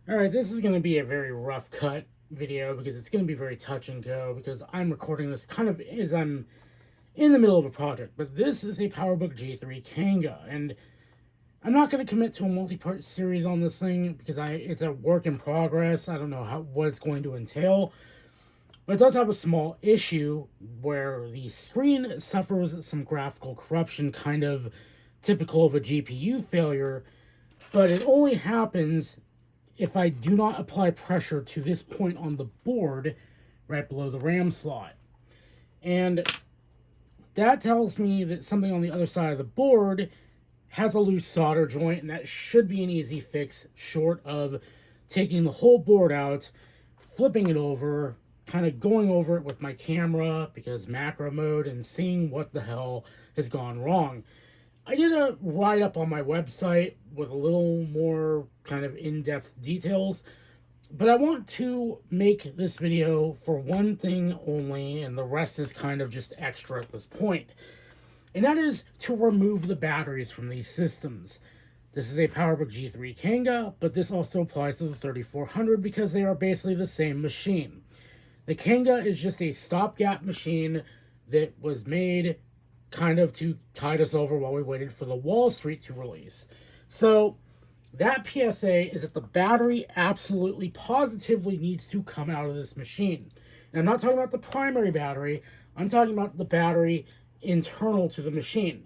Alright, this is going to be a very rough cut video because it's going to be very touch and go because I'm recording this kind of as I'm in the middle of a project. But this is a PowerBook G3 Kanga, and I'm not going to commit to a multi-part series on this thing because it's a work in progress. I don't know what it's going to entail. But it does have a small issue where the screen suffers some graphical corruption, kind of typical of a GPU failure, but it only happens if I do not apply pressure to this point on the board right below the RAM slot. And that tells me that something on the other side of the board has a loose solder joint, and that should be an easy fix short of taking the whole board out, flipping it over, kind of going over it with my camera because macro mode, and seeing what the hell has gone wrong. I did a write-up on my website with a little more kind of in-depth details, but I want to make this video for one thing only, and the rest is kind of just extra at this point. And that is to remove the batteries from these systems. This is a PowerBook G3 Kanga, but this also applies to the 3400 because they are basically the same machine. The Kanga is just a stopgap machine that was made kind of to tide us over while we waited for the Wall Street to release. So that PSA is that the battery absolutely positively needs to come out of this machine. And I'm not talking about the primary battery, I'm talking about the battery internal to the machine.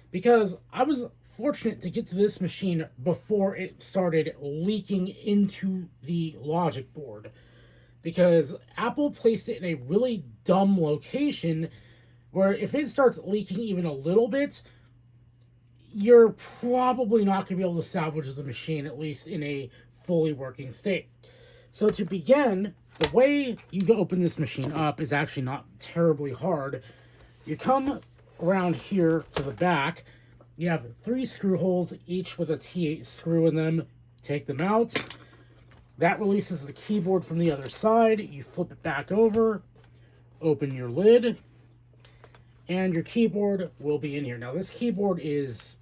Because I was fortunate to get to this machine before it started leaking into the logic board. Because Apple placed it in a really dumb location where if it starts leaking even a little bit, you're probably not going to be able to salvage the machine, at least in a fully working state. So to begin, the way you open this machine up is actually not terribly hard. You come around here to the back. You have 3 screw holes, each with a T8 screw in them. Take them out. That releases the keyboard from the other side. You flip it back over, open your lid, and your keyboard will be in here. Now, this keyboard is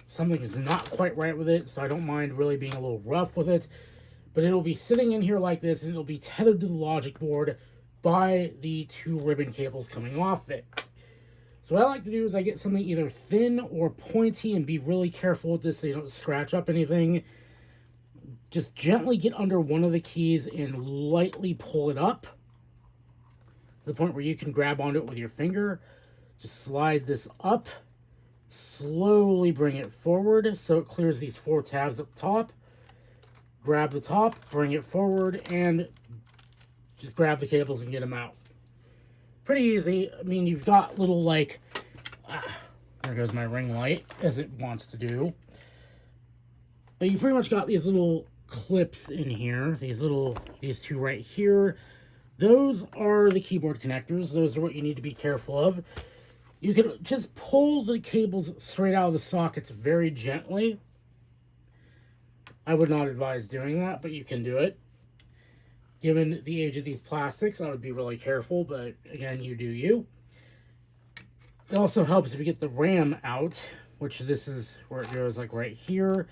something that's not quite right with it, so I don't mind really being a little rough with it. But it'll be sitting in here like this, and it'll be tethered to the logic board by the 2 ribbon cables coming off it. So what I like to do is I get something either thin or pointy and be really careful with this so you don't scratch up anything. Just gently get under one of the keys and lightly pull it up to the point where you can grab onto it with your finger. Just slide this up, slowly bring it forward so it clears these 4 tabs up top. Grab the top, bring it forward, and just grab the cables and get them out. Pretty easy. I mean, you've got little there goes my ring light, as it wants to do. But you pretty much got these little clips in here, these 2 right here. Those are the keyboard connectors. Those are what you need to be careful of. You can just pull the cables straight out of the sockets very gently. I would not advise doing that, but you can do it. Given the age of these plastics, I would be really careful, but again, you do you. It also helps if you get the RAM out, which this is where it goes, like right here.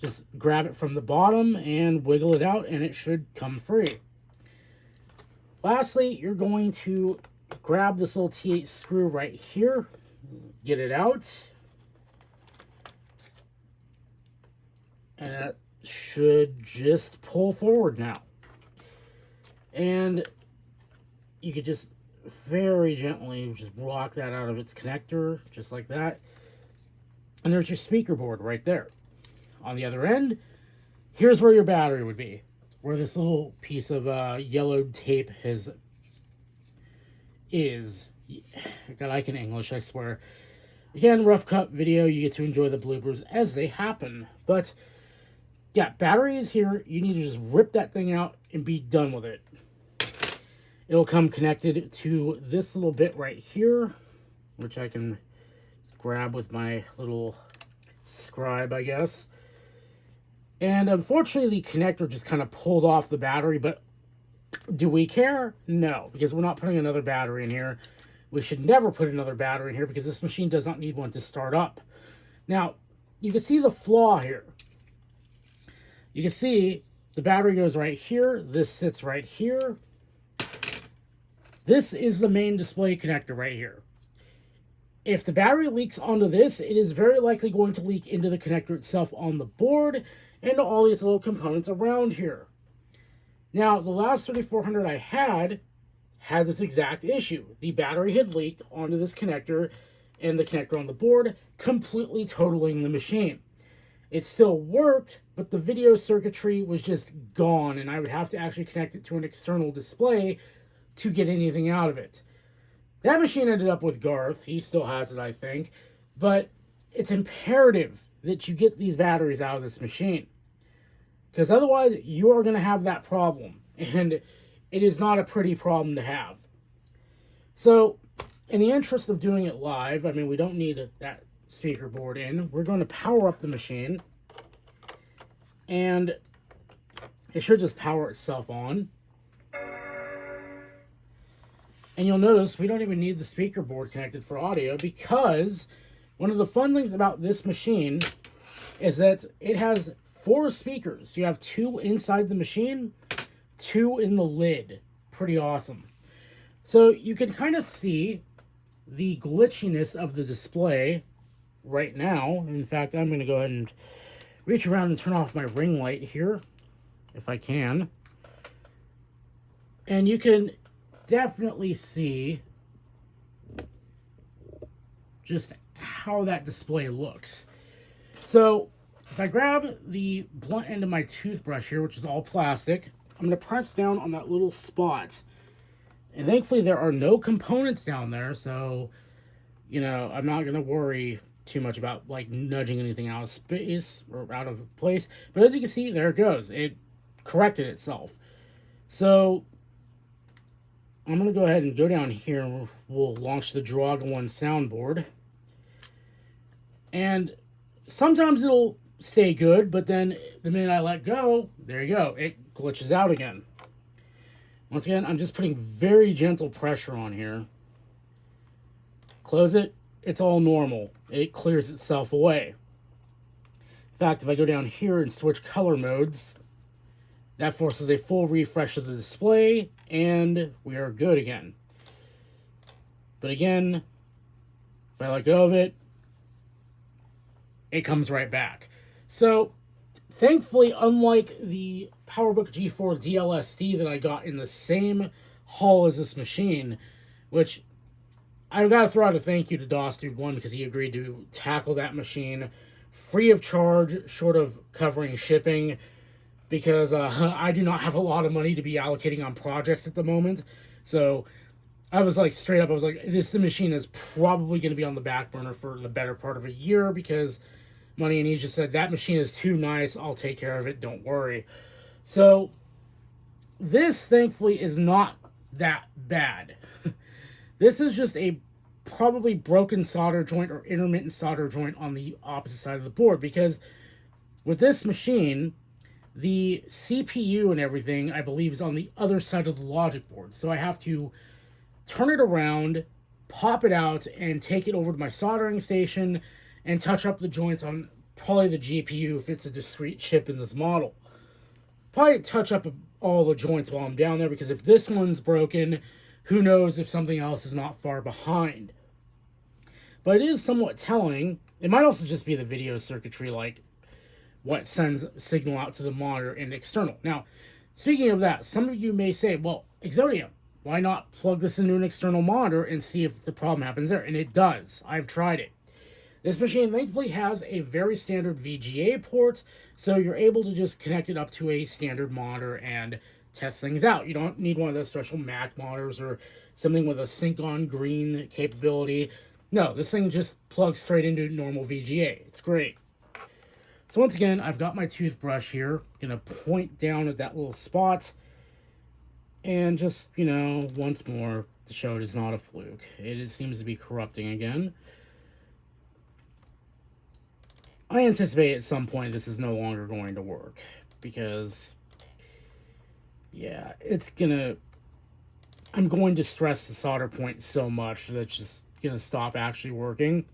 Just grab it from the bottom and wiggle it out, and it should come free. Lastly, you're going to grab this little T8 screw right here, get it out, and that should just pull forward now. And you could just very gently just rock that out of its connector, just like that. And there's your speaker board right there. On the other end, here's where your battery would be, where this little piece of yellowed tape is. God, I can English, I swear. Again, rough cut video. You get to enjoy the bloopers as they happen. But yeah, battery is here. You need to just rip that thing out and be done with it. It'll come connected to this little bit right here, which I can grab with my little scribe, I guess. And unfortunately, the connector just kind of pulled off the battery, but do we care? No, because we're not putting another battery in here. We should never put another battery in here because this machine does not need one to start up. Now, you can see the flaw here. you can see the battery goes right here. This sits right here. This is the main display connector right here. If the battery leaks onto this, it is very likely going to leak into the connector itself on the board and all these little components around here. Now, the last 3400 I had this exact issue. The battery had leaked onto this connector and the connector on the board, completely totaling the machine. It still worked, but the video circuitry was just gone, and I would have to actually connect it to an external display to get anything out of it. That machine ended up with Garth. He still has it, I think. But it's imperative that you get these batteries out of this machine, because otherwise you are going to have that problem, and it is not a pretty problem to have. So, in the interest of doing it live, I mean, we don't need that speaker board in. We're going to power up the machine, and it should just power itself on. And you'll notice we don't even need the speaker board connected for audio, because one of the fun things about this machine is that it has 4 speakers. You have 2 inside the machine, 2 in the lid. Pretty awesome. So you can kind of see the glitchiness of the display right now. In fact, I'm going to go ahead and reach around and turn off my ring light here, if I can. And you can definitely see just how that display looks. So if I grab the blunt end of my toothbrush here, which is all plastic, I'm going to press down on that little spot. And thankfully there are no components down there, so, you know, I'm not going to worry too much about, like, nudging anything out of space or out of place. But as you can see, there it goes. It corrected itself. So I'm going to go ahead and go down here and we'll launch the Draga 1 soundboard. And sometimes it'll stay good, but then the minute I let go, there you go, it glitches out again. Once again, I'm just putting very gentle pressure on here. Close it, it's all normal. It clears itself away. In fact, if I go down here and switch color modes, that forces a full refresh of the display, and we are good again. But again, if I let go of it, it comes right back. So, thankfully, unlike the PowerBook G4 DLSD that I got in the same haul as this machine, which I've got to throw out a thank you to DOS1 because he agreed to tackle that machine free of charge, short of covering shipping, because I do not have a lot of money to be allocating on projects at the moment. So I was like, straight up, I was like, this machine is probably going to be on the back burner for the better part of a year because money, and he just said, that machine is too nice, I'll take care of it, don't worry. So this, thankfully, is not that bad. This is just a probably broken solder joint or intermittent solder joint on the opposite side of the board, because with this machine, the CPU and everything, I believe, is on the other side of the logic board. So I have to turn it around, pop it out, and take it over to my soldering station and touch up the joints on probably the GPU if it's a discrete chip in this model. Probably touch up all the joints while I'm down there, because if this one's broken, who knows if something else is not far behind. But it is somewhat telling. It might also just be the video circuitry, like what sends signal out to the monitor and external. Now, speaking of that, some of you may say, well, Exodium, why not plug this into an external monitor and see if the problem happens there? And it does. I've tried it. This machine thankfully has a very standard VGA port, so you're able to just connect it up to a standard monitor and test things out. You don't need one of those special Mac monitors or something with a sync on green capability. No, this thing just plugs straight into normal VGA. It's great. So once again, I've got my toothbrush here. I'm going to point down at that little spot and just, you know, once more to show it is not a fluke. It seems to be corrupting again. I anticipate at some point this is no longer going to work because, yeah, I'm going to stress the solder point so much that it's just going to stop actually working.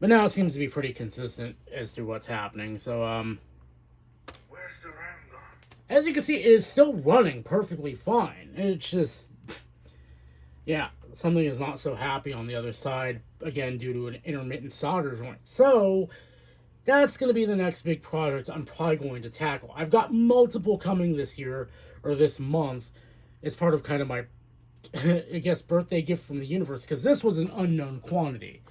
But now it seems to be pretty consistent as to what's happening. So, as you can see, it is still running perfectly fine. It's just, yeah, something is not so happy on the other side, again, due to an intermittent solder joint. So, that's going to be the next big project I'm probably going to tackle. I've got multiple coming this year, or this month, as part of kind of my, I guess, birthday gift from the universe, because this was an unknown quantity.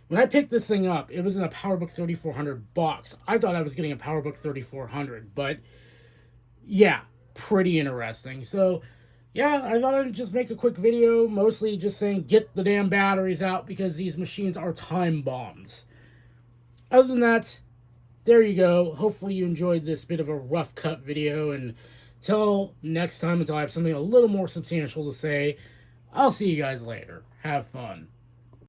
When I picked this thing up, it was in a PowerBook 3400 box. I thought I was getting a PowerBook 3400, but yeah, pretty interesting. So, yeah, I thought I'd just make a quick video, mostly just saying get the damn batteries out because these machines are time bombs. Other than that, there you go. Hopefully you enjoyed this bit of a rough cut video, and till next time, until I have something a little more substantial to say, I'll see you guys later. Have fun.